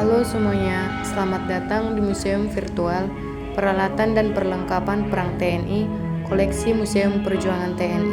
Halo semuanya, selamat datang di Museum Virtual Peralatan dan Perlengkapan Perang TNI, Koleksi Museum Perjuangan TNI.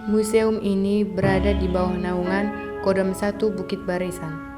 Museum ini berada di bawah naungan Kodam 1 Bukit Barisan.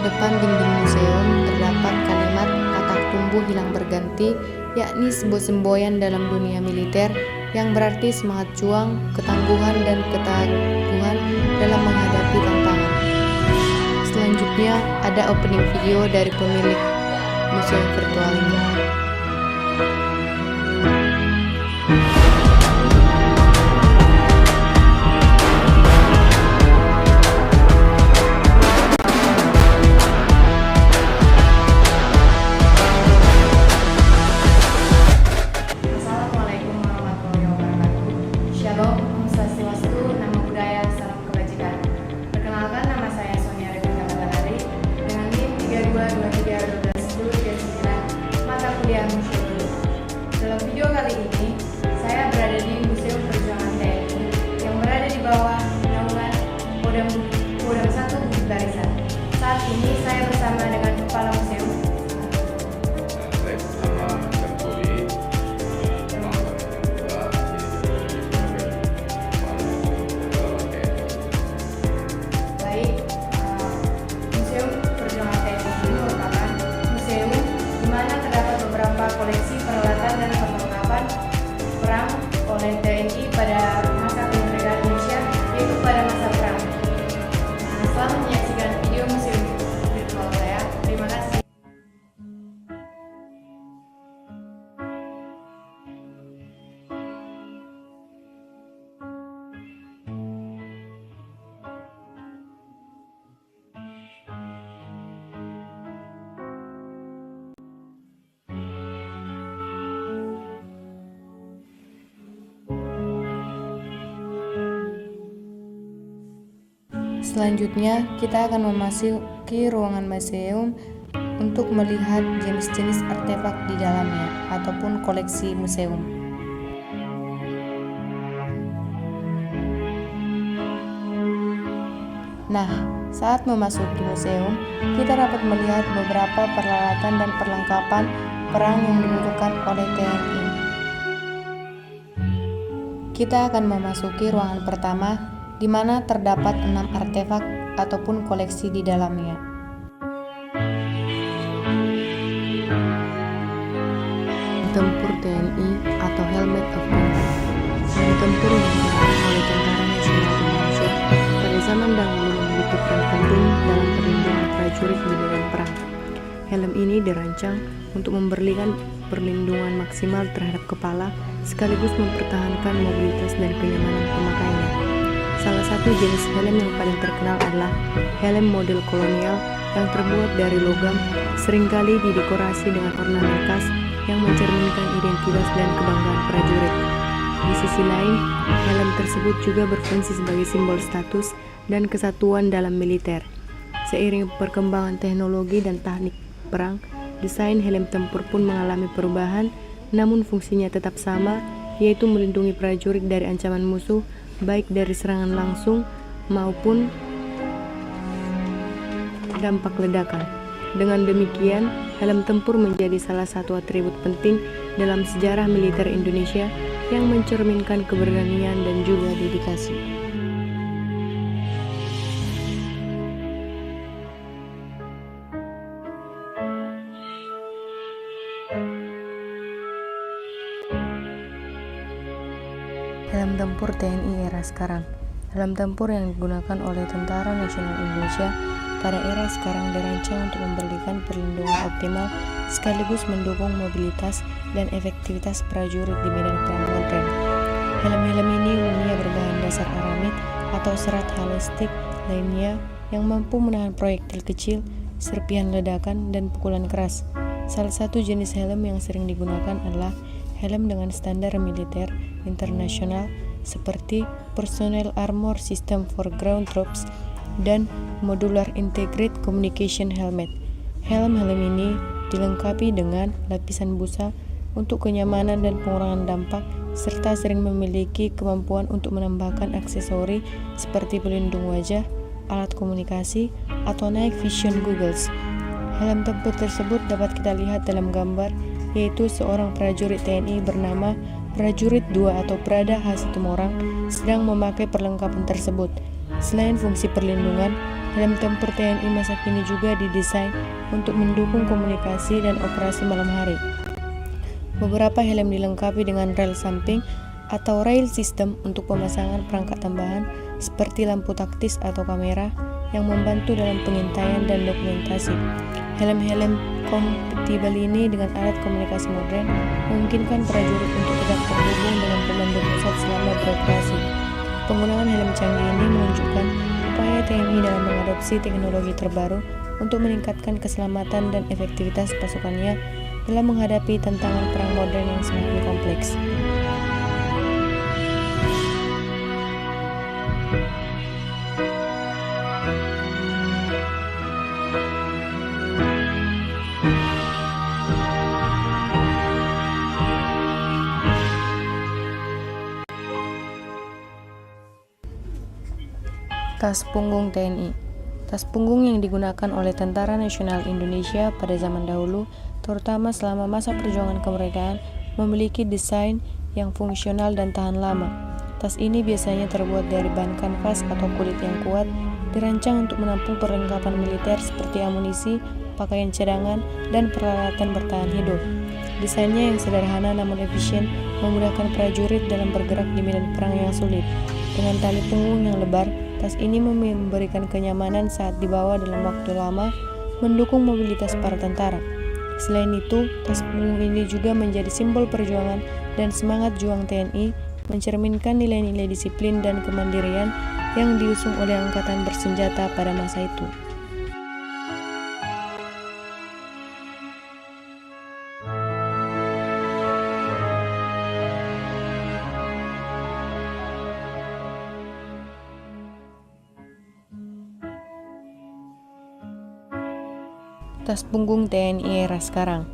Depan dinding museum terdapat kalimat patah tumbuh hilang berganti, yakni semboyan dalam dunia militer yang berarti semangat juang, ketangguhan, dan ketaguhan dalam menghadapi tantangan. Selanjutnya ada opening video dari pemilik museum virtual ini. Shalom, Om Swastiastu, Namo Buddhaya, Salam Kebajikan. Perkenalkan, nama saya Sonia Rebecca Matahari dengan NIM 3223121039 mata kuliah Museum. Dalam video kali ini, saya berada di Museum Perjuangan TNI yang berada di bawah naungan Kodam 1 Bukit Barisan. Saat ini saya bersama dengan Kepala Museum. Koleksi peralatan dan perlengkapan perang oleh TNI pada masa kemerdekaan Indonesia, yaitu pada masa perang. Selamat menyaksikan video museum virtual saya. Terima kasih. Selanjutnya, kita akan memasuki ruangan museum untuk melihat jenis-jenis artefak di dalamnya ataupun koleksi museum. Nah, saat memasuki museum, kita dapat melihat beberapa peralatan dan perlengkapan perang yang dibutuhkan oleh TNI. Kita akan memasuki ruangan pertama, di mana terdapat 6 artefak ataupun koleksi di dalamnya. Tempur TNI atau Helmet of Combat. Helm tempur yang digunakan oleh Tentara Nasional Indonesia pada zaman dahulu memiliki peran penting dalam perlindungan prajurit di medan perang. Helm ini dirancang untuk memberikan perlindungan maksimal terhadap kepala, sekaligus mempertahankan mobilitas dan kenyamanan pemakainya. Salah satu jenis helm yang paling terkenal adalah helm model kolonial yang terbuat dari logam, seringkali didekorasi dengan ornamen khas yang mencerminkan identitas dan kebanggaan prajurit. Di sisi lain, helm tersebut juga berfungsi sebagai simbol status dan kesatuan dalam militer. Seiring perkembangan teknologi dan teknik perang, desain helm tempur pun mengalami perubahan, namun fungsinya tetap sama, yaitu melindungi prajurit dari ancaman musuh, baik dari serangan langsung maupun dampak ledakan. Dengan demikian, helm tempur menjadi salah satu atribut penting dalam sejarah militer Indonesia yang mencerminkan keberanian dan juga dedikasi. Helm tempur TNI era sekarang. Helm tempur yang digunakan oleh Tentara Nasional Indonesia pada era sekarang dirancang untuk memberikan perlindungan optimal sekaligus mendukung mobilitas dan efektivitas prajurit di medan perang modern. Helm-helm ini umumnya berbahan dasar aramid atau serat haloistik lainnya yang mampu menahan proyektil kecil, serpihan ledakan, dan pukulan keras. Salah satu jenis helm yang sering digunakan adalah helm dengan standar militer internasional seperti Personnel Armor System for Ground Troops dan Modular Integrated Communication Helmet. Helm-helm ini dilengkapi dengan lapisan busa untuk kenyamanan dan pengurangan dampak, serta sering memiliki kemampuan untuk menambahkan aksesori seperti pelindung wajah, alat komunikasi, atau night vision goggles. Helm tempur tersebut dapat kita lihat dalam gambar, yaitu seorang prajurit TNI bernama Prajurit 2 atau Prada Hasitumorang sedang memakai perlengkapan tersebut. Selain fungsi perlindungan, helm tempur TNI masa kini juga didesain untuk mendukung komunikasi dan operasi malam hari. Beberapa helm dilengkapi dengan rel samping atau rail system untuk pemasangan perangkat tambahan seperti lampu taktis atau kamera yang membantu dalam pengintaian dan dokumentasi. Helm-helm kompatibel ini dengan alat komunikasi modern memungkinkan prajurit untuk tetap terhubung dengan komando pusat selama beroperasi. Penggunaan helm canggih ini menunjukkan upaya TNI dalam mengadopsi teknologi terbaru untuk meningkatkan keselamatan dan efektivitas pasukannya dalam menghadapi tantangan perang modern yang semakin kompleks. Tas punggung TNI. Tas punggung yang digunakan oleh Tentara Nasional Indonesia pada zaman dahulu, terutama selama masa perjuangan kemerdekaan, memiliki desain yang fungsional dan tahan lama. Tas ini biasanya terbuat dari bahan kanvas atau kulit yang kuat, dirancang untuk menampung perlengkapan militer seperti amunisi, pakaian cadangan, dan peralatan bertahan hidup. Desainnya yang sederhana namun efisien memudahkan prajurit dalam bergerak di medan perang yang sulit. Dengan tali punggung yang lebar, tas ini memberikan kenyamanan saat dibawa dalam waktu lama, mendukung mobilitas para tentara. Selain itu, tas punggung ini juga menjadi simbol perjuangan dan semangat juang TNI, mencerminkan nilai-nilai disiplin dan kemandirian yang diusung oleh angkatan bersenjata pada masa itu. Tas punggung TNI era sekarang.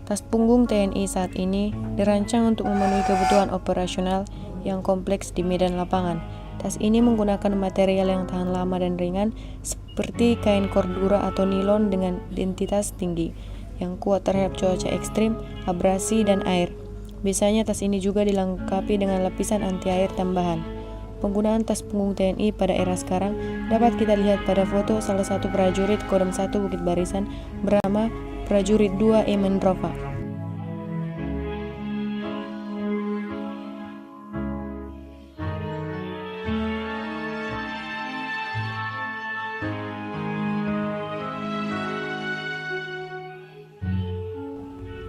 Tas punggung TNI saat ini dirancang untuk memenuhi kebutuhan operasional yang kompleks di medan lapangan. Tas ini menggunakan material yang tahan lama dan ringan seperti kain kordura atau nilon dengan densitas tinggi, yang kuat terhadap cuaca ekstrim, abrasi, dan air. Biasanya tas ini juga dilengkapi dengan lapisan anti-air tambahan. Penggunaan tas punggung TNI pada era sekarang dapat kita lihat pada foto salah satu prajurit Kodam 1 Bukit Barisan bernama Prajurit 2 Emendrova.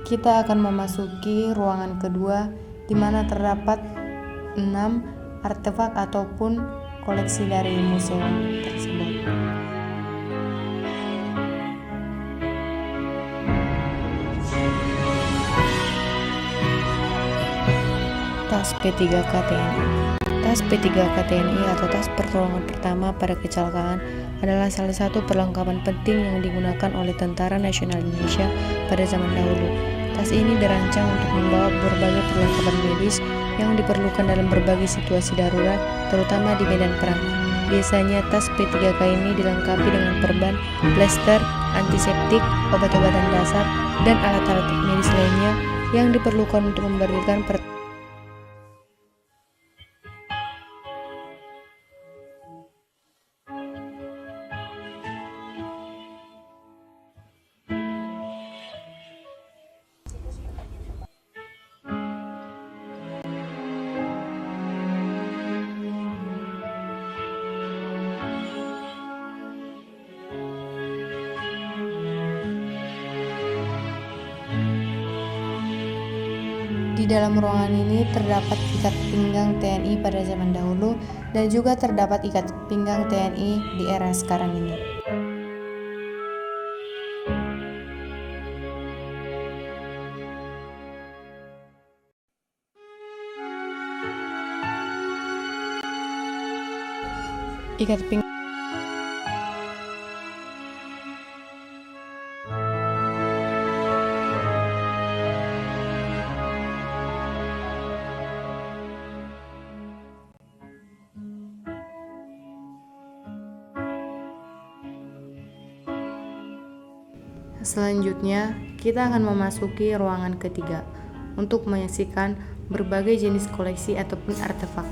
Kita akan memasuki ruangan kedua di mana terdapat 6 artefak ataupun koleksi dari museum tersebut. Tas P3K TNI. Tas P3K TNI atau tas pertolongan pertama pada kecelakaan adalah salah satu perlengkapan penting yang digunakan oleh Tentara Nasional Indonesia pada zaman dahulu. Tas ini dirancang untuk membawa berbagai perlengkapan medis yang diperlukan dalam berbagai situasi darurat, terutama di medan perang. Biasanya tas P3K ini dilengkapi dengan perban, plester, antiseptik, obat-obatan dasar, dan alat-alat medis lainnya yang diperlukan untuk memberikan Di dalam ruangan ini terdapat ikat pinggang TNI pada zaman dahulu dan juga terdapat ikat pinggang TNI di era sekarang ini. ikat pinggang. Selanjutnya, kita akan memasuki ruangan ketiga untuk menyaksikan berbagai jenis koleksi ataupun artefak.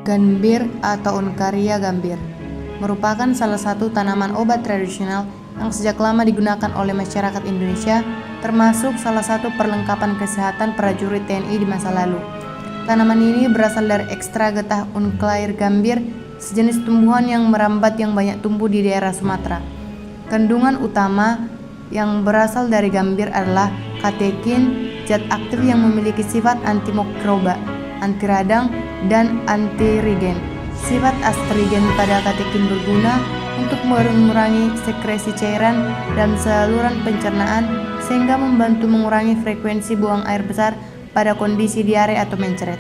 Gambir atau Uncaria gambir merupakan salah satu tanaman obat tradisional yang sejak lama digunakan oleh masyarakat Indonesia, termasuk salah satu perlengkapan kesehatan prajurit TNI di masa lalu. Tanaman ini berasal dari ekstrak getah Uncaria gambir, sejenis tumbuhan yang merambat yang banyak tumbuh di daerah Sumatera. Kandungan utama yang berasal dari gambir adalah katekin, zat aktif yang memiliki sifat antimikroba, anti radang, dan antirigen. Sifat astringent pada katekin berguna untuk mengurangi sekresi cairan dan saluran pencernaan, sehingga membantu mengurangi frekuensi buang air besar pada kondisi diare atau mencret.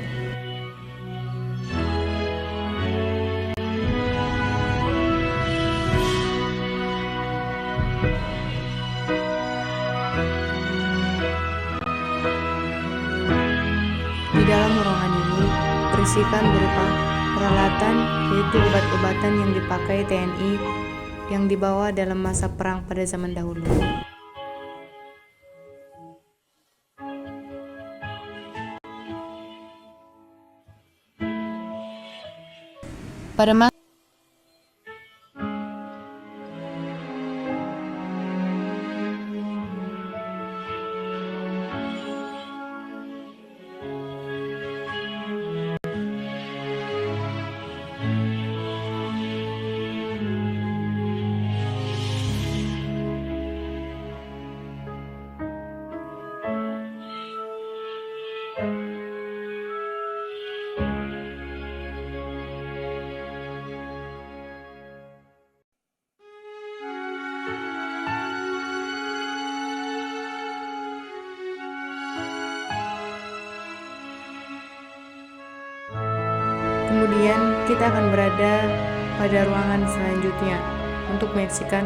Di dalam ruangan ini berisikan berupa peralatan, yaitu obat-obatan yang dipakai TNI yang dibawa dalam masa perang pada zaman dahulu. Pada masa kemudian kita akan berada pada ruangan selanjutnya untuk menyaksikan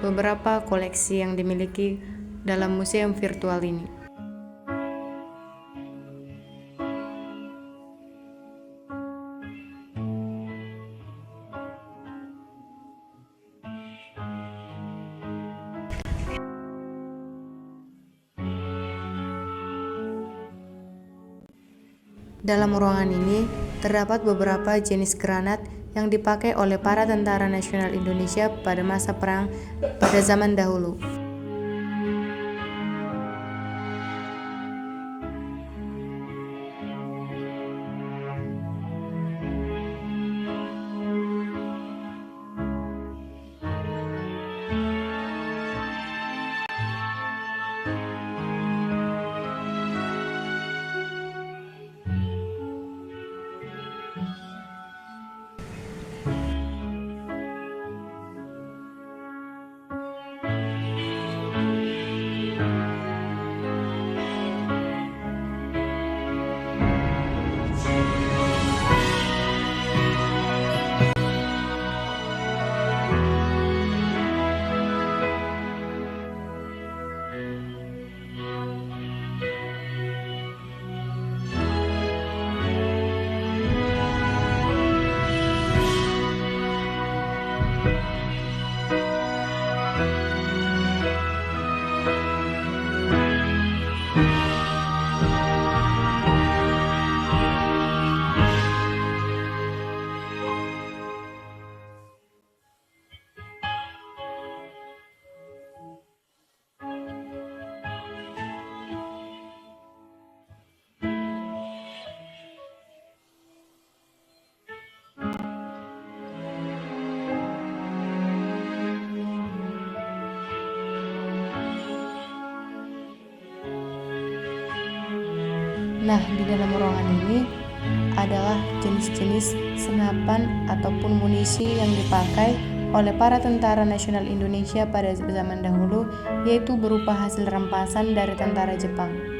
beberapa koleksi yang dimiliki dalam museum virtual ini. Dalam ruangan ini terdapat beberapa jenis granat yang dipakai oleh para tentara nasional Indonesia pada masa perang pada zaman dahulu. Nah, di dalam ruangan ini adalah jenis-jenis senapan ataupun munisi yang dipakai oleh para tentara nasional Indonesia pada zaman dahulu, yaitu berupa hasil rampasan dari tentara Jepang.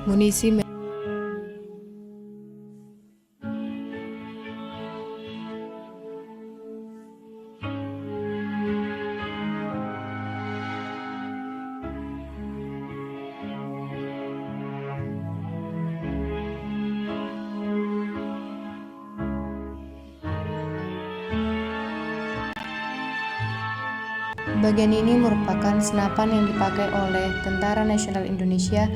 Munisi bagian ini merupakan senapan yang dipakai oleh Tentara Nasional Indonesia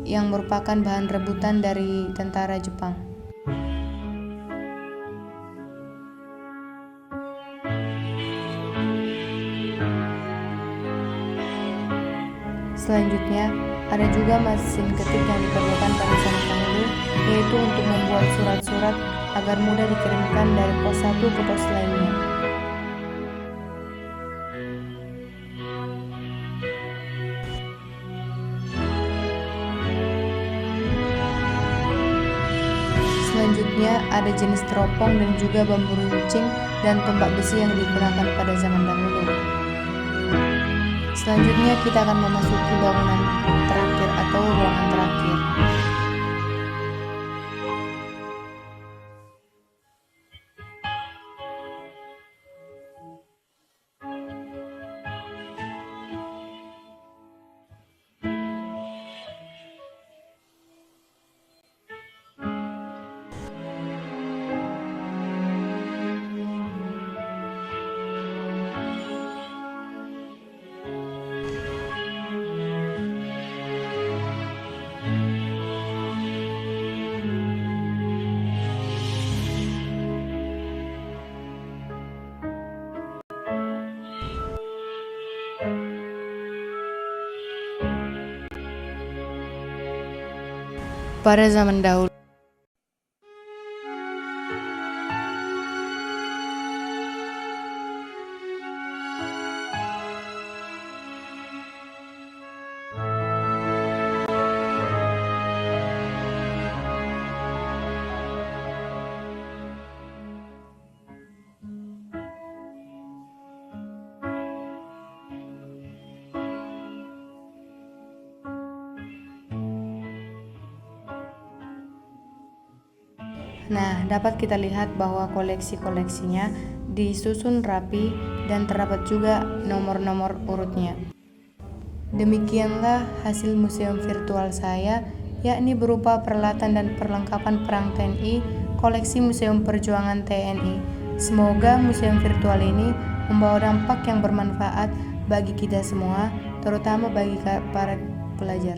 yang merupakan bahan rebutan dari tentara Jepang. Selanjutnya, ada juga mesin ketik yang diperlukan pada zaman dahulu, yaitu untuk membuat surat-surat agar mudah dikirimkan dari pos satu ke pos lainnya. Selanjutnya ada jenis teropong dan juga bambu runcing dan tombak besi yang digunakan pada zaman dahulu. Selanjutnya kita akan memasuki bangunan terakhir atau ruangan terakhir. Pada zaman dahulu, dapat kita lihat bahwa koleksi-koleksinya disusun rapi dan terdapat juga nomor-nomor urutnya. Demikianlah hasil museum virtual saya, yakni berupa peralatan dan perlengkapan perang TNI, koleksi Museum Perjuangan TNI. Semoga museum virtual ini membawa dampak yang bermanfaat bagi kita semua, terutama bagi para pelajar.